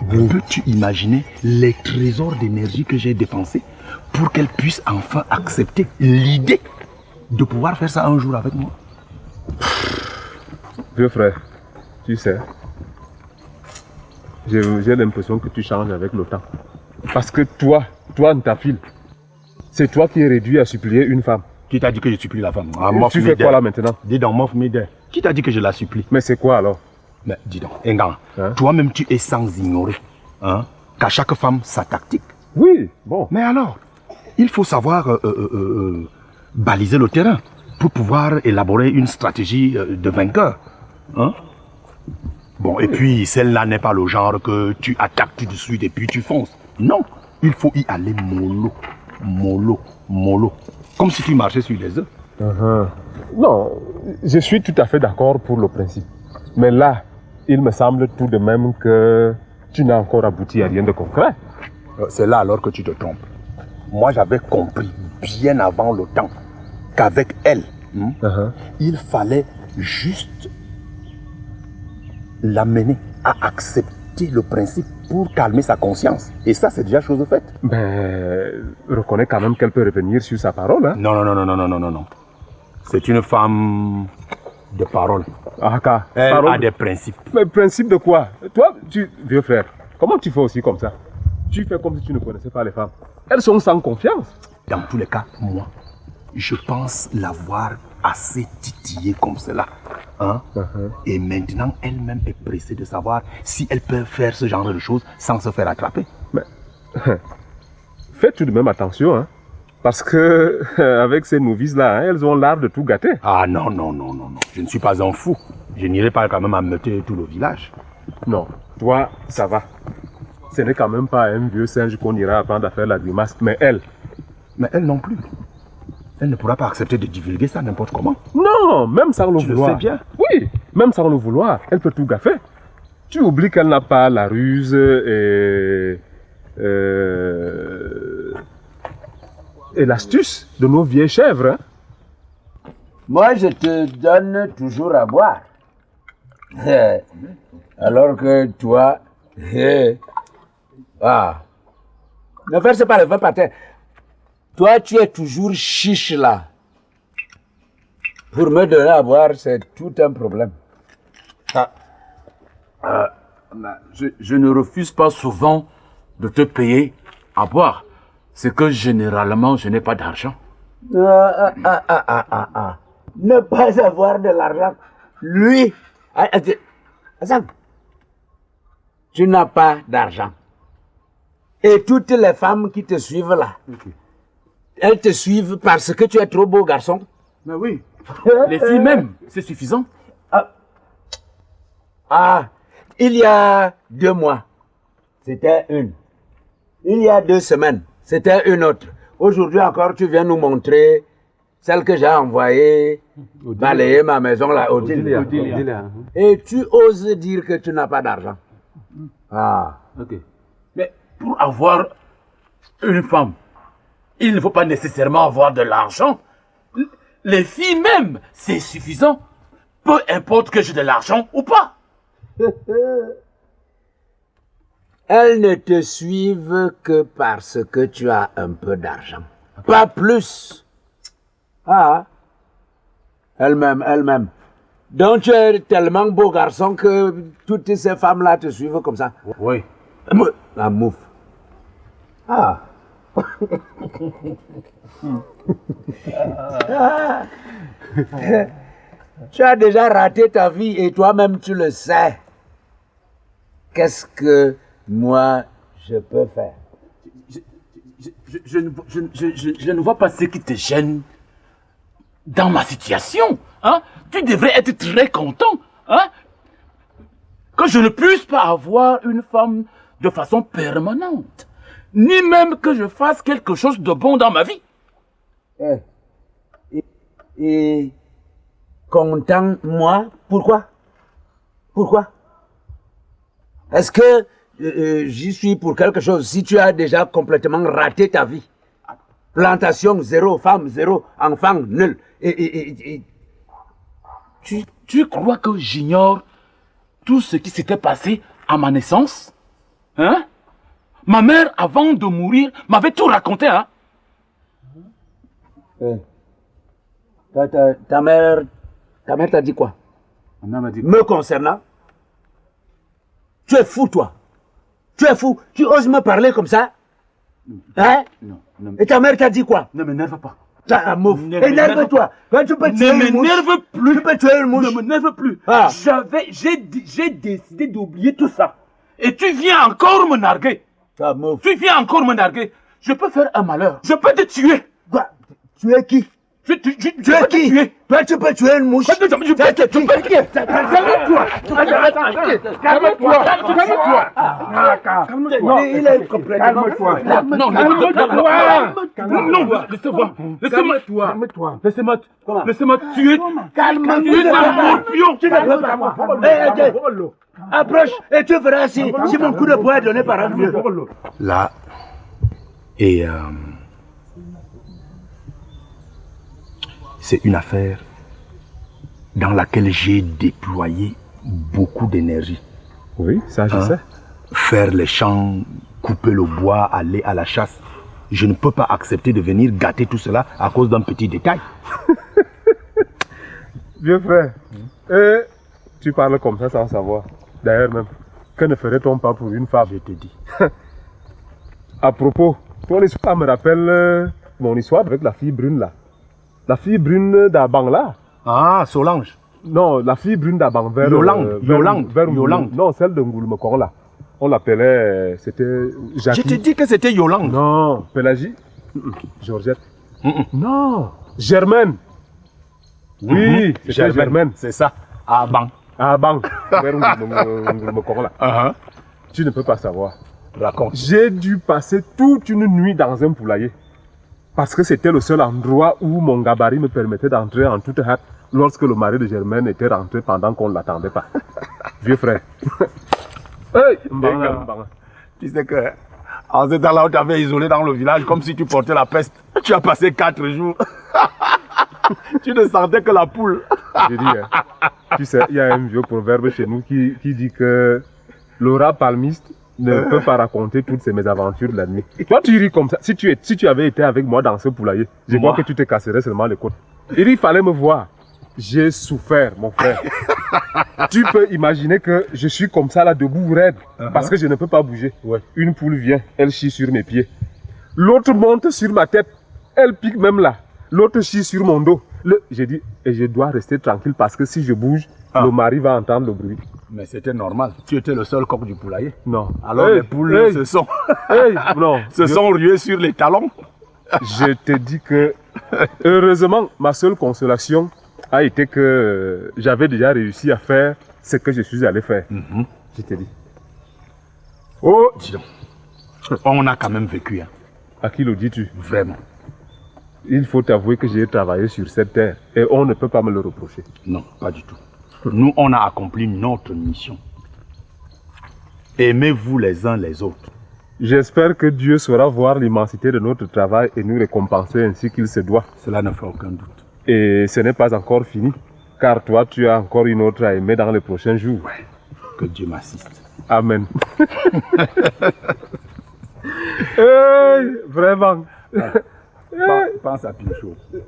Peux-tu imaginer les trésors d'énergie que j'ai dépensés pour qu'elle puisse enfin accepter l'idée de pouvoir faire ça un jour avec moi? Vieux frère, tu sais, j'ai l'impression que tu changes avec le temps. Parce que toi, Ntafil, c'est toi qui es réduit à supplier une femme. Qui t'a dit que je supplie la femme? Tu fais quoi là maintenant? Dis donc, Mof Médé. Qui t'a dit que je la supplie? Mais c'est quoi alors? Mais dis donc, Engan, toi-même tu es sans ignorer qu'à chaque femme sa tactique. Oui, bon. Mais alors, il faut savoir baliser le terrain pour pouvoir élaborer une stratégie de vainqueur. Bon, et puis celle-là n'est pas le genre que tu attaques tout de suite et puis tu fonces. Non, il faut y aller mollo, mollo, mollo. Comme si tu marchais sur les œufs. Non, je suis tout à fait d'accord pour le principe. Mais là, il me semble tout de même que tu n'as encore abouti à rien de concret. C'est là alors que tu te trompes. Moi, j'avais compris bien avant le temps qu'avec elle, il fallait juste l'amener à accepter le principe pour calmer sa conscience. Et ça, c'est déjà chose faite. Mais reconnais quand même qu'elle peut revenir sur sa parole. Hein? Non. C'est une femme de parole. Elle parole. a des principes. Mais principe de quoi? Toi, vieux frère, comment tu fais aussi comme ça? Tu fais comme si tu ne connaissais pas les femmes. Elles sont sans confiance. Dans tous les cas, moi, je pense l'avoir assez titillée comme cela. Et maintenant, elle-même est pressée de savoir si elle peut faire ce genre de choses sans se faire attraper. Mais fais tout de même attention, hein. Parce que avec ces novices-là, elles ont l'art de tout gâter. Ah non. Je ne suis pas un fou. Je n'irai pas quand même ameuter tout le village. Non, toi, ça va. Ce n'est quand même pas un vieux singe qu'on ira apprendre à faire la grimace, mais elle. Mais elle non plus. Elle ne pourra pas accepter de divulguer ça n'importe comment. Non, même sans le vouloir. Tu le sais bien. Oui, même sans le vouloir, elle peut tout gaffer. Tu oublies qu'elle n'a pas la ruse et l'astuce de nos vieilles chèvres. Hein? Moi, je te donne toujours à boire. Alors que toi... Ne verse pas le vin par terre. Toi, tu es toujours chiche là. Pour me donner à boire, c'est tout un problème. Je ne refuse pas souvent de te payer à boire. C'est que généralement, je n'ai pas d'argent. Ne pas avoir de l'argent. Lui, Hassan, tu n'as pas d'argent. Et toutes les femmes qui te suivent là, elles te suivent parce que tu es trop beau garçon. Mais oui, les filles même, c'est suffisant. Il y a 2 mois, c'était une. Il y a 2 semaines, c'était une autre. Aujourd'hui encore, tu viens nous montrer celle que j'ai envoyée balayer ma maison là, Odilia. Et tu oses dire que tu n'as pas d'argent. Ok. Mais pour avoir une femme, il ne faut pas nécessairement avoir de l'argent. Les filles même, c'est suffisant. Peu importe que j'ai de l'argent ou pas. Elles ne te suivent que parce que tu as un peu d'argent. Pas plus. Elle-même. Donc tu es tellement beau garçon que toutes ces femmes-là te suivent comme ça. Oui. La mouffe. Tu as déjà raté ta vie et toi-même tu le sais. Qu'est-ce que moi je peux faire? Je ne vois pas ce qui te gêne dans ma situation. Tu devrais être très content. Que je ne puisse pas avoir une femme de façon permanente. Ni même que je fasse quelque chose de bon dans ma vie. Et content, moi, pourquoi? Est-ce que j'y suis pour quelque chose si tu as déjà complètement raté ta vie? Plantation, 0, femme, 0, enfant, nul. Tu crois que j'ignore tout ce qui s'était passé à ma naissance? Hein? Ma mère, avant de mourir, m'avait tout raconté, hein? Ta mère t'a dit quoi? Ma mère m'a dit... Me concernant? Tu es fou, toi. Tu es fou. Tu oses me parler comme ça? Hein? Non. Et ta mère t'a dit quoi? Ne m'énerve pas. Énerve-toi. Tu peux tuer une mouche. Ne m'énerve plus. Tu peux tuer une mouche. Ne m'énerve plus. Ah. J'ai décidé d'oublier tout ça. Et tu viens encore me narguer. Tu viens encore me narguer. Je peux faire un malheur. Je peux te tuer. Quoi? Tu es qui? Tu es qui? Toi, tu peux tuer une mouche. Calme-toi. Il est complètement... Non, laissez-moi tuer. Approche et tu verras si mon coup de poing est donné par un vieux. Là, et c'est une affaire dans laquelle j'ai déployé beaucoup d'énergie. Oui, ça je sais. Faire les champs, couper le bois, aller à la chasse. Je ne peux pas accepter de venir gâter tout cela à cause d'un petit détail. Vieux frère, tu parles comme ça sans savoir. D'ailleurs même, que ne ferait-on pas pour une femme? Je te dis. À propos, ton histoire me rappelle mon histoire avec la fille brune là. La fille brune d'Abang là. Ah, Solange. Non, la fille brune d'Abang vers... Yolande. Non, celle de Ngoulmekong là. On l'appelait... C'était... Je te dis que c'était Yolande. Non, Pélagie. Georgette. Non, Germaine. Oui, c'était Germaine. C'est ça. Abang. Abang. Vers Ngoulmekong là. Tu ne peux pas savoir. Raconte. J'ai dû passer toute une nuit dans un poulailler. Parce que c'était le seul endroit où mon gabarit me permettait d'entrer en toute hâte lorsque le mari de Germaine était rentré pendant qu'on ne l'attendait pas. Vieux frère. Hey, Mbanga. Tu sais que en ce temps-là, on t'avait isolé dans le village comme si tu portais la peste. Tu as passé 4 jours. Tu ne sentais que la poule. J'ai dit, tu sais, il y a un vieux proverbe chez nous qui dit que le rat palmiste ne peut pas raconter toutes ces mésaventures de la nuit. Toi, tu ris comme ça. Si tu avais été avec moi dans ce poulailler, je crois que tu te casserais seulement les côtes. Il fallait me voir. J'ai souffert, mon frère. Tu peux imaginer que je suis comme ça là, debout, raide, parce que je ne peux pas bouger. Une poule vient, elle chie sur mes pieds. L'autre monte sur ma tête, elle pique même là. L'autre chie sur mon dos. J'ai dit, et je dois rester tranquille parce que si je bouge, le mari va entendre le bruit. Mais c'était normal. Tu étais le seul coq du poulailler. Non. Alors les poules se sont ruées sur les talons. Je te dis que, heureusement, ma seule consolation a été que j'avais déjà réussi à faire ce que je suis allé faire. Je te dis. Oh, dis donc. On a quand même vécu. Hein. À qui le dis-tu? Vraiment. Il faut avouer que j'ai travaillé sur cette terre et on ne peut pas me le reprocher. Non, pas du tout. Nous, on a accompli notre mission. Aimez-vous les uns les autres. J'espère que Dieu saura voir l'immensité de notre travail et nous récompenser ainsi qu'il se doit. Cela ne fait aucun doute. Et ce n'est pas encore fini, car toi, tu as encore une autre à aimer dans les prochains jours. Ouais. Que Dieu m'assiste. Amen. Hey, vraiment. Pense à Pinchot.